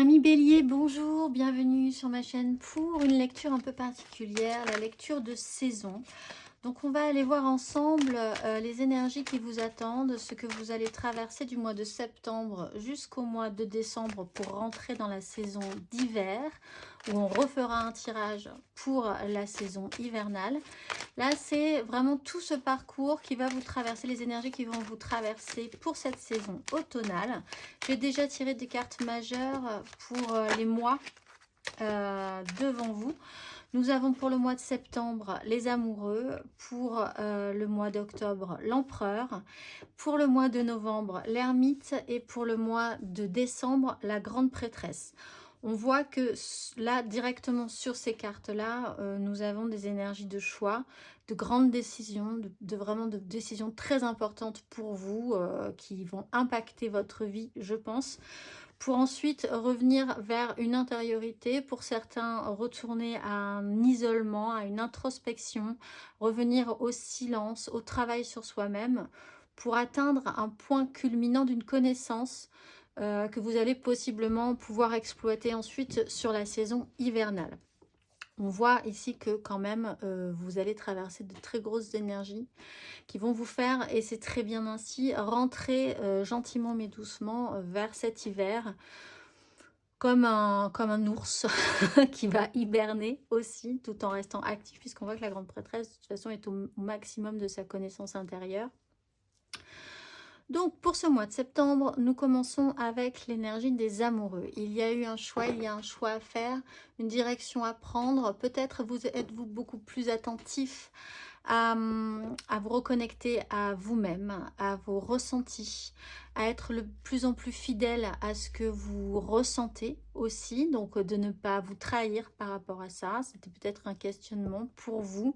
Amis Bélier, bonjour, bienvenue sur ma chaîne pour une lecture un peu particulière, la lecture de saison. Donc on va aller voir ensemble les énergies qui vous attendent, ce que vous allez traverser du mois de septembre jusqu'au mois de décembre pour rentrer dans la saison d'hiver, où on refera un tirage pour la saison hivernale. Là, c'est vraiment tout ce parcours qui va vous traverser, les énergies qui vont vous traverser pour cette saison automnale. J'ai déjà tiré des cartes majeures pour les mois devant vous. Nous avons pour le mois de septembre les amoureux, pour le mois d'octobre l'empereur, pour le mois de novembre l'ermite et pour le mois de décembre la grande prêtresse. On voit que là, directement sur ces cartes-là, nous avons des énergies de choix, de grandes décisions, vraiment de décisions très importantes pour vous, qui vont impacter votre vie, je pense, pour ensuite revenir vers une intériorité, pour certains retourner à un isolement, à une introspection, revenir au silence, au travail sur soi-même, pour atteindre un point culminant d'une connaissance que vous allez possiblement pouvoir exploiter ensuite sur la saison hivernale. On voit ici que quand même, vous allez traverser de très grosses énergies qui vont vous faire, et c'est très bien ainsi, rentrer gentiment mais doucement vers cet hiver comme un ours qui va hiberner aussi tout en restant actif, puisqu'on voit que la grande prêtresse de toute façon est au maximum de sa connaissance intérieure. Donc pour ce mois de septembre, nous commençons avec l'énergie des amoureux. Il y a eu un choix, il y a un choix à faire, une direction à prendre. Peut-être êtes-vous beaucoup plus attentif à vous reconnecter à vous-même, à vos ressentis, à être de plus en plus fidèle à ce que vous ressentez aussi, donc de ne pas vous trahir par rapport à ça. C'était peut-être un questionnement pour vous.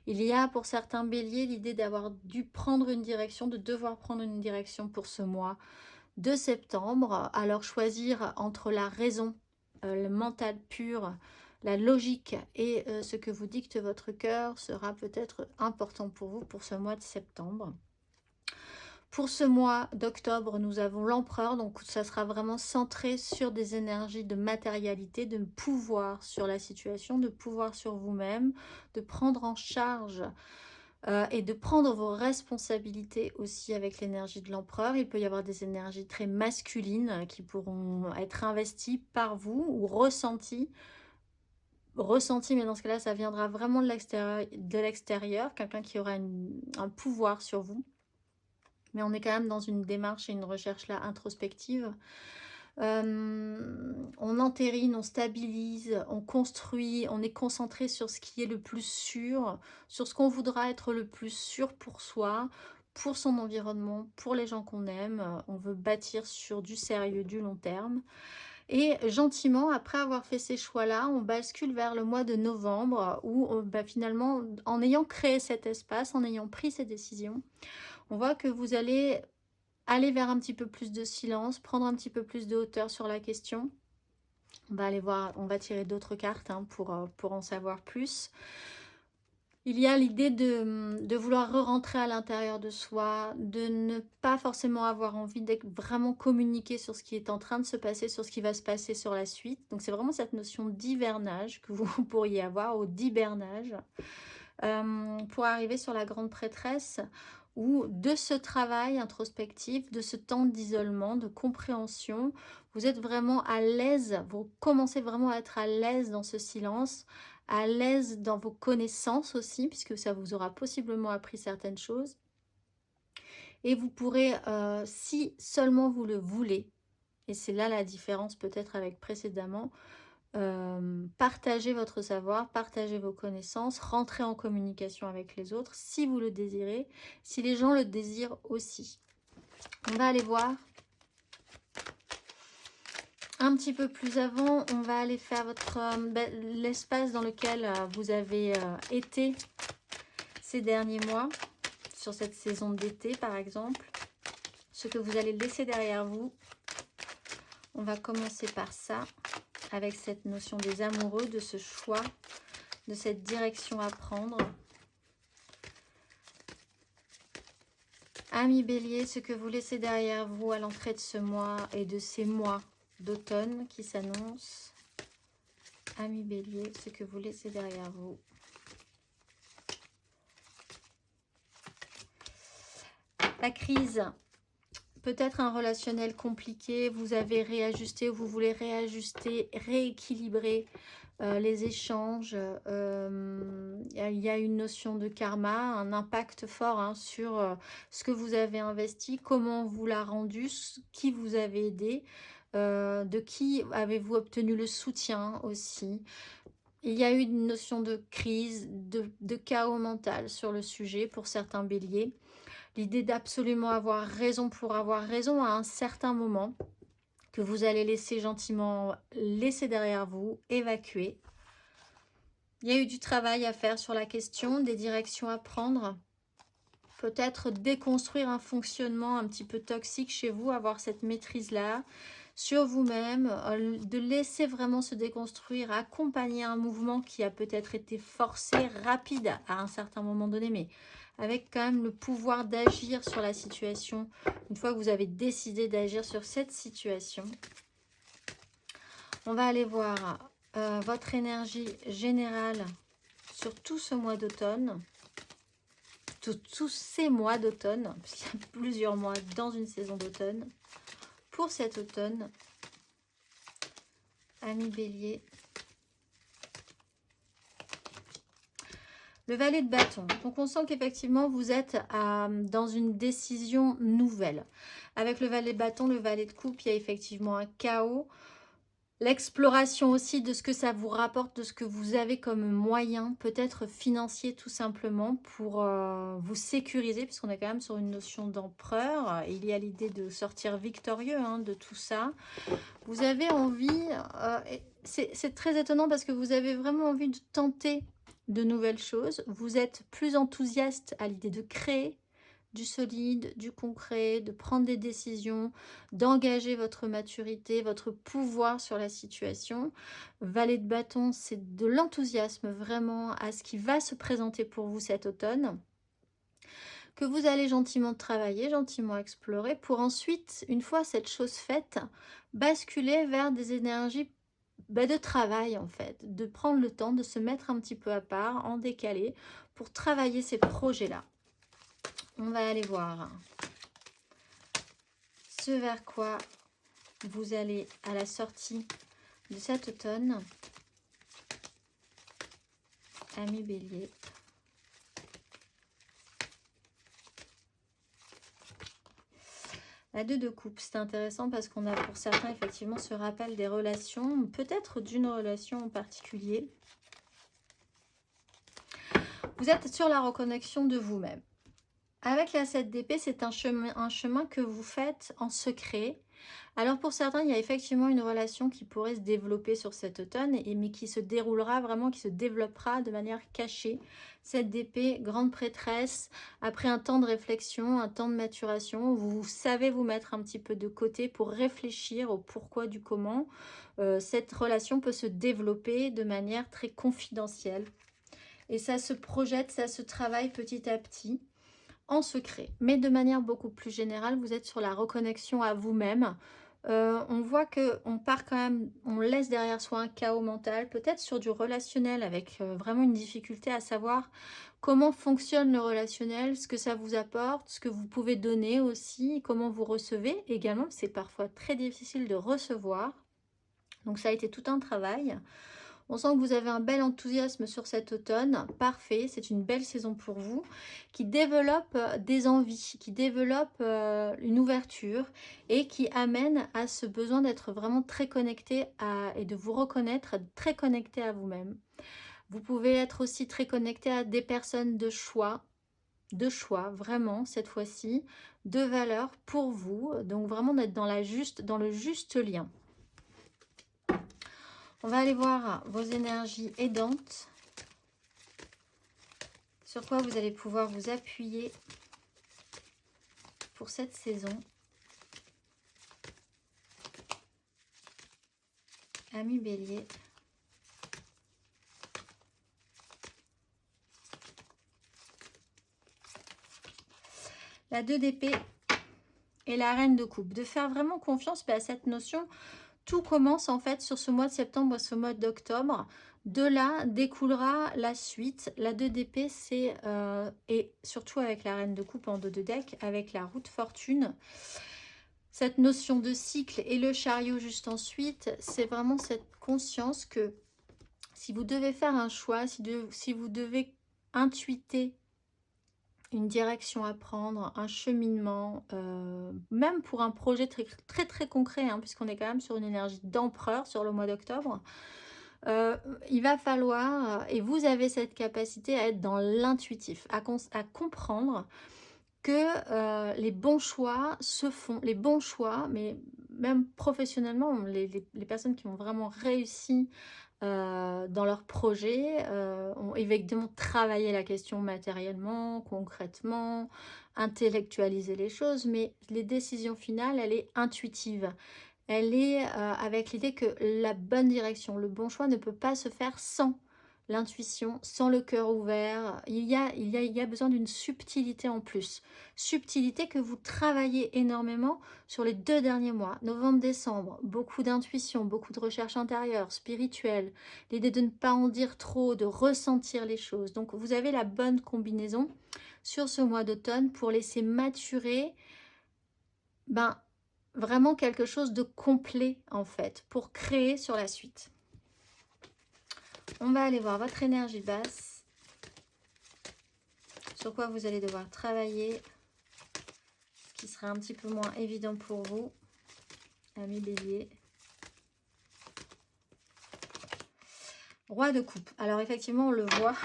Il y a pour certains béliers l'idée d'avoir dû prendre une direction, de devoir prendre une direction pour ce mois de septembre. Alors choisir entre la raison, le mental pur, la logique et ce que vous dicte votre cœur sera peut-être important pour vous pour ce mois de septembre. Pour ce mois d'octobre, nous avons l'empereur, donc ça sera vraiment centré sur des énergies de matérialité, de pouvoir sur la situation, de pouvoir sur vous-même, de prendre en charge et de prendre vos responsabilités aussi avec l'énergie de l'empereur. Il peut y avoir des énergies très masculines qui pourront être investies par vous ou ressenties, mais dans ce cas-là, ça viendra vraiment de l'extérieur, quelqu'un qui aura un pouvoir sur vous. Mais on est quand même dans une démarche et une recherche là introspective. On entérine, on stabilise, on construit, on est concentré sur ce qui est le plus sûr, sur ce qu'on voudra être le plus sûr pour soi, pour son environnement, pour les gens qu'on aime. On veut bâtir sur du sérieux, du long terme. Et gentiment, après avoir fait ces choix-là, on bascule vers le mois de novembre où finalement, en ayant créé cet espace, en ayant pris ces décisions, on voit que vous allez aller vers un petit peu plus de silence, prendre un petit peu plus de hauteur sur la question. On va aller voir, on va tirer d'autres cartes pour en savoir plus. Il y a l'idée de vouloir re-rentrer à l'intérieur de soi, de ne pas forcément avoir envie d'être vraiment communiqué sur ce qui est en train de se passer, sur ce qui va se passer sur la suite. Donc c'est vraiment cette notion d'hivernage que vous pourriez avoir, ou d'hibernage, pour arriver sur la grande prêtresse, ou de ce travail introspectif, de ce temps d'isolement, de compréhension. Vous êtes vraiment à l'aise, vous commencez vraiment à être à l'aise dans ce silence, à l'aise dans vos connaissances aussi, puisque ça vous aura possiblement appris certaines choses. Et vous pourrez, si seulement vous le voulez, et c'est là la différence peut-être avec précédemment, partager votre savoir, partager vos connaissances, rentrer en communication avec les autres si vous le désirez, si les gens le désirent aussi. On va aller voir un petit peu plus avant. On va aller faire l'espace dans lequel vous avez été ces derniers mois, sur cette saison d'été par exemple, ce que vous allez laisser derrière vous. On va commencer par ça, avec cette notion des amoureux, de ce choix, de cette direction à prendre. Amis Bélier, ce que vous laissez derrière vous à l'entrée de ce mois et de ces mois d'automne qui s'annonce. Amis Bélier, ce que vous laissez derrière vous. La crise, peut-être un relationnel compliqué, vous avez réajusté, vous voulez réajuster, rééquilibrer les échanges. Il y a une notion de karma, un impact fort hein, sur ce que vous avez investi, comment vous l'a rendu, qui vous avez aidé, de qui avez-vous obtenu le soutien aussi. Il y a eu une notion de crise, de chaos mental sur le sujet pour certains béliers. L'idée d'absolument avoir raison pour avoir raison à un certain moment que vous allez laisser gentiment laisser derrière vous, évacuer. Il y a eu du travail à faire sur la question, des directions à prendre. Peut-être déconstruire un fonctionnement un petit peu toxique chez vous, avoir cette maîtrise-là sur vous-même, de laisser vraiment se déconstruire, accompagner un mouvement qui a peut-être été forcé, rapide à un certain moment donné, mais avec quand même le pouvoir d'agir sur la situation, une fois que vous avez décidé d'agir sur cette situation. On va aller voir votre énergie générale sur tout ce mois d'automne, tous ces mois d'automne, puisqu'il y a plusieurs mois dans une saison d'automne. Pour cet automne, amis Bélier, le valet de bâton. Donc on sent qu'effectivement vous êtes dans une décision nouvelle. Avec le valet de bâton, le valet de coupe, il y a effectivement un chaos. L'exploration aussi de ce que ça vous rapporte, de ce que vous avez comme moyen, peut-être financier tout simplement, pour vous sécuriser, puisqu'on est quand même sur une notion d'empereur. Il y a l'idée de sortir victorieux hein, de tout ça. Vous avez envie, c'est très étonnant parce que vous avez vraiment envie de tenter de nouvelles choses. Vous êtes plus enthousiaste à l'idée de créer du solide, du concret, de prendre des décisions, d'engager votre maturité, votre pouvoir sur la situation. Valet de bâton, c'est de l'enthousiasme vraiment à ce qui va se présenter pour vous cet automne, que vous allez gentiment travailler, gentiment explorer, pour ensuite, une fois cette chose faite, basculer vers des énergies de travail en fait, de prendre le temps de se mettre un petit peu à part, en décalé, pour travailler ces projets-là. On va aller voir ce vers quoi vous allez à la sortie de cet automne, amis Bélier. La 2 de coupe, c'est intéressant parce qu'on a pour certains effectivement ce rappel des relations, peut-être d'une relation en particulier. Vous êtes sur la reconnexion de vous-même. Avec la 7 d'épée, c'est un chemin que vous faites en secret. Alors pour certains, il y a effectivement une relation qui pourrait se développer sur cet automne, mais qui se déroulera vraiment, qui se développera de manière cachée. 7 d'épée, grande prêtresse, après un temps de réflexion, un temps de maturation, vous savez vous mettre un petit peu de côté pour réfléchir au pourquoi du comment. Cette relation peut se développer de manière très confidentielle. Et ça se projette, ça se travaille petit à petit. En secret, mais de manière beaucoup plus générale, vous êtes sur la reconnexion à vous-même. On voit que on part quand même, on laisse derrière soi un chaos mental, peut-être sur du relationnel avec vraiment une difficulté à savoir comment fonctionne le relationnel, ce que ça vous apporte, ce que vous pouvez donner aussi, comment vous recevez également. C'est parfois très difficile de recevoir, donc ça a été tout un travail. On sent que vous avez un bel enthousiasme sur cet automne, parfait, c'est une belle saison pour vous, qui développe des envies, qui développe une ouverture et qui amène à ce besoin d'être vraiment très connecté et de vous reconnaître, très connecté à vous-même. Vous pouvez être aussi très connecté à des personnes de choix, vraiment cette fois-ci, de valeur pour vous, donc vraiment d'être dans le juste lien. On va aller voir vos énergies aidantes, sur quoi vous allez pouvoir vous appuyer pour cette saison. Amis Bélier. La 2 d'épée et la reine de coupe. De faire vraiment confiance à cette notion Tout commence en fait sur ce mois de septembre, ce mois d'octobre. De là découlera la suite. La 2 d'épée, c'est, et surtout avec la reine de coupe en 2 de deck, avec la roue de fortune, cette notion de cycle et le chariot juste ensuite, c'est vraiment cette conscience que si vous devez faire un choix, si vous devez intuiter une direction à prendre, un cheminement, même pour un projet très très, très concret, hein, puisqu'on est quand même sur une énergie d'empereur sur le mois d'octobre, il va falloir, et vous avez cette capacité à être dans l'intuitif, à comprendre que les bons choix se font, les bons choix, mais même professionnellement, les personnes qui ont vraiment réussi dans leur projet, ont évidemment travaillé la question matériellement, concrètement, intellectualisé les choses, mais les décisions finales, elle est intuitive. Elle est avec l'idée que la bonne direction, le bon choix ne peut pas se faire sans l'intuition, sans le cœur ouvert. Il y a besoin d'une subtilité en plus. Subtilité que vous travaillez énormément sur les 2 derniers mois, novembre-décembre. Beaucoup d'intuition, beaucoup de recherche intérieure, spirituelle. L'idée de ne pas en dire trop, de ressentir les choses. Donc vous avez la bonne combinaison sur ce mois d'automne pour laisser maturer vraiment quelque chose de complet en fait, pour créer sur la suite. On va aller voir votre énergie basse, sur quoi vous allez devoir travailler, ce qui sera un petit peu moins évident pour vous, amis bélier. Roi de coupe. Alors effectivement, on le voit,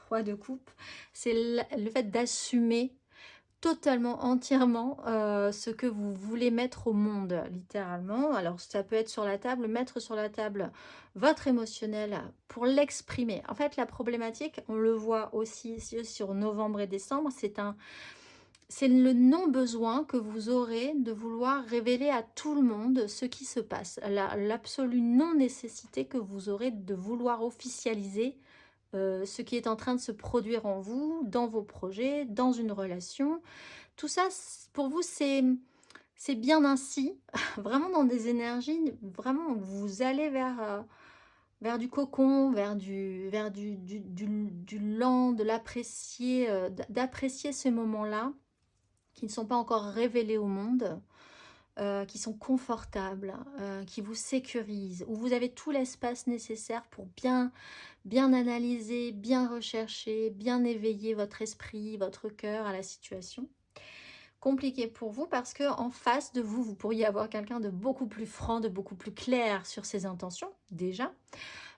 roi de coupe, c'est le fait d'assumer totalement, entièrement ce que vous voulez mettre au monde, littéralement. Alors, ça peut être sur la table, mettre sur la table votre émotionnel pour l'exprimer. En fait, la problématique, on le voit aussi sur novembre et décembre, c'est le non-besoin que vous aurez de vouloir révéler à tout le monde ce qui se passe. L'absolue non-nécessité que vous aurez de vouloir officialiser ce qui est en train de se produire en vous, dans vos projets, dans une relation. Tout ça, pour vous, c'est bien ainsi. Vraiment dans des énergies, vraiment, vous allez vers du cocon, vers du lent, de l'apprécier, d'apprécier ces moments-là qui ne sont pas encore révélés au monde, qui sont confortables, qui vous sécurisent, où vous avez tout l'espace nécessaire pour bien analyser, bien rechercher, bien éveiller votre esprit, votre cœur à la situation. Compliqué pour vous parce que en face de vous, vous pourriez avoir quelqu'un de beaucoup plus franc, de beaucoup plus clair sur ses intentions, déjà.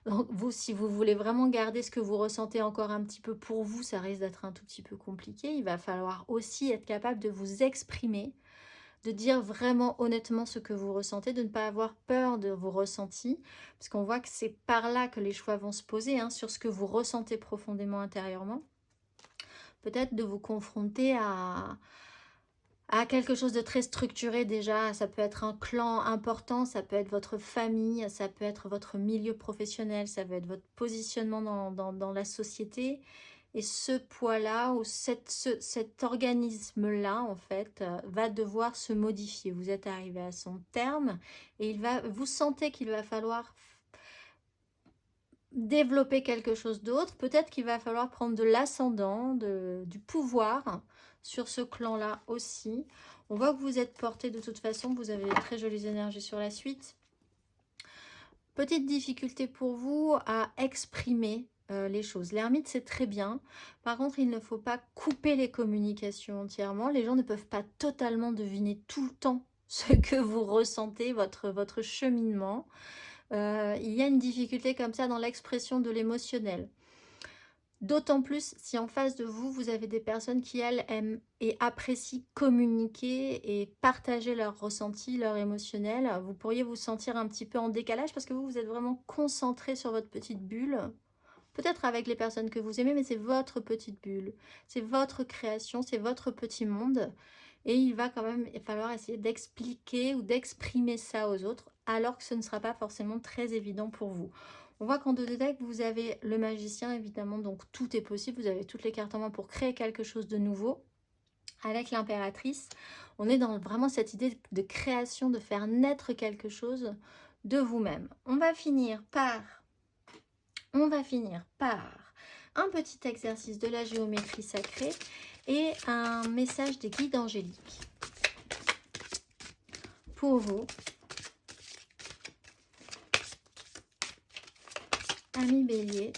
Donc vous, si vous voulez vraiment garder ce que vous ressentez encore un petit peu pour vous, ça risque d'être un tout petit peu compliqué. Il va falloir aussi être capable de vous exprimer, de dire vraiment honnêtement ce que vous ressentez, de ne pas avoir peur de vos ressentis, parce qu'on voit que c'est par là que les choix vont se poser, hein, sur ce que vous ressentez profondément intérieurement. Peut-être de vous confronter à quelque chose de très structuré déjà. Ça peut être un clan important, ça peut être votre famille, ça peut être votre milieu professionnel, ça peut être votre positionnement dans la société. Et ce poids-là, ou cet organisme-là, en fait, va devoir se modifier. Vous êtes arrivé à son terme et vous sentez qu'il va falloir développer quelque chose d'autre. Peut-être qu'il va falloir prendre de l'ascendant, du pouvoir sur ce clan-là aussi. On voit que vous êtes porté de toute façon. Vous avez de très jolies énergies sur la suite. Petite difficulté pour vous à exprimer les choses. L'ermite, c'est très bien. Par contre, il ne faut pas couper les communications entièrement. Les gens ne peuvent pas totalement deviner tout le temps ce que vous ressentez, votre cheminement. Il y a une difficulté comme ça dans l'expression de l'émotionnel. D'autant plus si en face de vous, vous avez des personnes qui, elles, aiment et apprécient communiquer et partager leurs ressentis, leurs émotionnels. Vous pourriez vous sentir un petit peu en décalage parce que vous êtes vraiment concentré sur votre petite bulle. Peut-être avec les personnes que vous aimez, mais c'est votre petite bulle. C'est votre création, c'est votre petit monde. Et il va quand même falloir essayer d'expliquer ou d'exprimer ça aux autres, alors que ce ne sera pas forcément très évident pour vous. On voit qu'en 2 de deck, vous avez le magicien, évidemment, donc tout est possible. Vous avez toutes les cartes en main pour créer quelque chose de nouveau. Avec l'impératrice, on est dans vraiment cette idée de création, de faire naître quelque chose de vous-même. On va finir par un petit exercice de la géométrie sacrée et un message des guides angéliques pour vous, amis Bélier.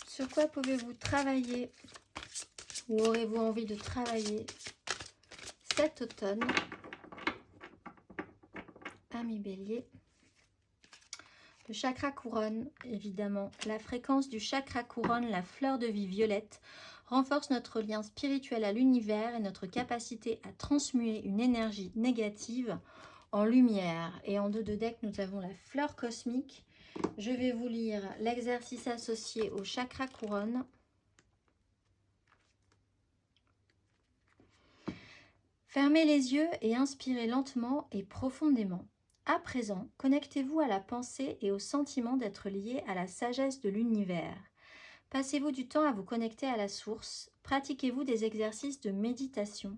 Sur quoi pouvez-vous travailler ou aurez-vous envie de travailler cet automne, amis Bélier? Le chakra couronne, évidemment. La fréquence du chakra couronne, la fleur de vie violette, renforce notre lien spirituel à l'univers et notre capacité à transmuer une énergie négative en lumière. Et en dos de deck, nous avons la fleur cosmique. Je vais vous lire l'exercice associé au chakra couronne. Fermez les yeux et inspirez lentement et profondément. À présent, connectez-vous à la pensée et au sentiment d'être lié à la sagesse de l'univers. Passez-vous du temps à vous connecter à la source. Pratiquez-vous des exercices de méditation.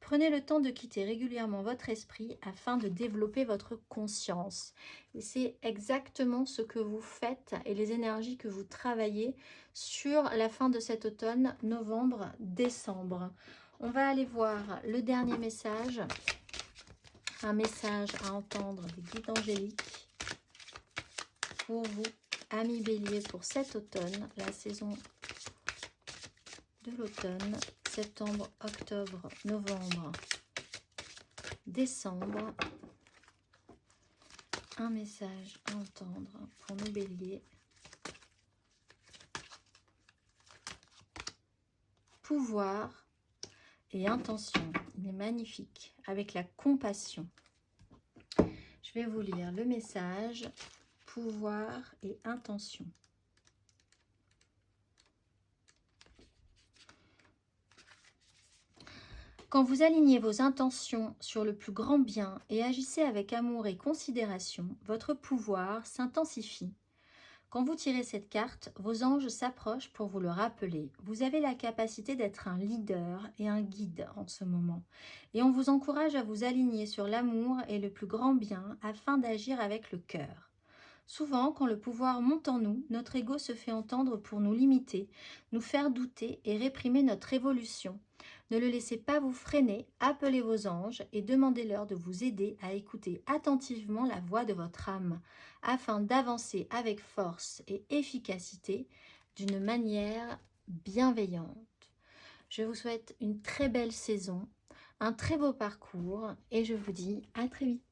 Prenez le temps de quitter régulièrement votre esprit afin de développer votre conscience. Et c'est exactement ce que vous faites et les énergies que vous travaillez sur la fin de cet automne, novembre, décembre. On va aller voir le dernier message. Un message à entendre des guides angéliques pour vous, amis Bélier, pour cet automne, la saison de l'automne, septembre, octobre, novembre, décembre. Un message à entendre pour nos Béliers. Pouvoir et intention. Il est magnifique, avec la compassion. Je vais vous lire le message, pouvoir et intention. Quand vous alignez vos intentions sur le plus grand bien et agissez avec amour et considération, votre pouvoir s'intensifie. Quand vous tirez cette carte, vos anges s'approchent pour vous le rappeler. Vous avez la capacité d'être un leader et un guide en ce moment. Et on vous encourage à vous aligner sur l'amour et le plus grand bien afin d'agir avec le cœur. Souvent, quand le pouvoir monte en nous, notre ego se fait entendre pour nous limiter, nous faire douter et réprimer notre évolution. Ne le laissez pas vous freiner, appelez vos anges et demandez-leur de vous aider à écouter attentivement la voix de votre âme, afin d'avancer avec force et efficacité d'une manière bienveillante. Je vous souhaite une très belle saison, un très beau parcours et je vous dis à très vite.